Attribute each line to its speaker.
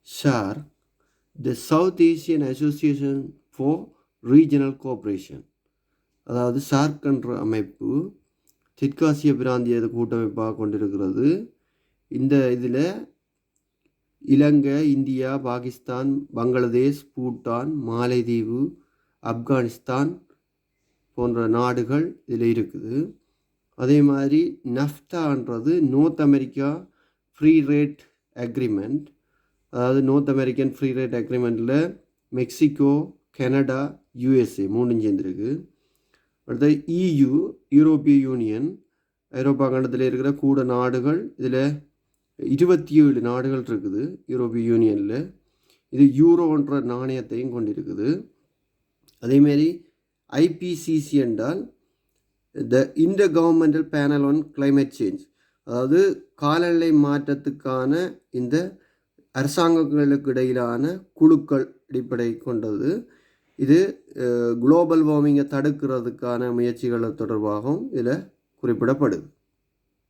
Speaker 1: SAARC, the South Asian Association for Regional Cooperation. அதாவது SAARC என்ற அமைப்பு தெற்காசிய பிராந்திய கூட்டமைப்பாக கொண்டிருக்கிறது. இந்த இதில் இலங்கை, இந்தியா, பாகிஸ்தான், பங்களாதேஷ், பூட்டான், மாலைதீவு, ஆப்கானிஸ்தான் போன்ற நாடுகள் இதில் இருக்குது. அதே மாதிரி நஃப்தான்றது north America free trade agreement. அதாவது நார்த் அமெரிக்கன் ஃப்ரீ ரேட் அக்ரிமெண்ட்டில் மெக்சிகோ, கனடா, யூஎஸ்ஏ மூணும் சேர்ந்துருக்கு. அடுத்தது EU, யூரோப்பிய யூனியன், ஐரோப்பா கண்டத்தில் இருக்கிற கூட நாடுகள். இதில் 27 நாடுகள் இருக்குது யூரோப்பிய யூனியனில். இது யூரோன்ற நாணயத்தையும் கொண்டிருக்குது. அதேமாரி IPCC என்றால் த inter governmental panel on climate change. அதாவது காலநிலை மாற்றத்துக்கான இந்த அரசாங்கங்களுக்கு இடையிலான குழுக்கள் அடிப்படை கொண்டது. இது குளோபல் வார்மிங்கை தடுக்கிறதுக்கான முயற்சிகள் தொடர்பாகவும் இதில் குறிப்பிடப்படுது.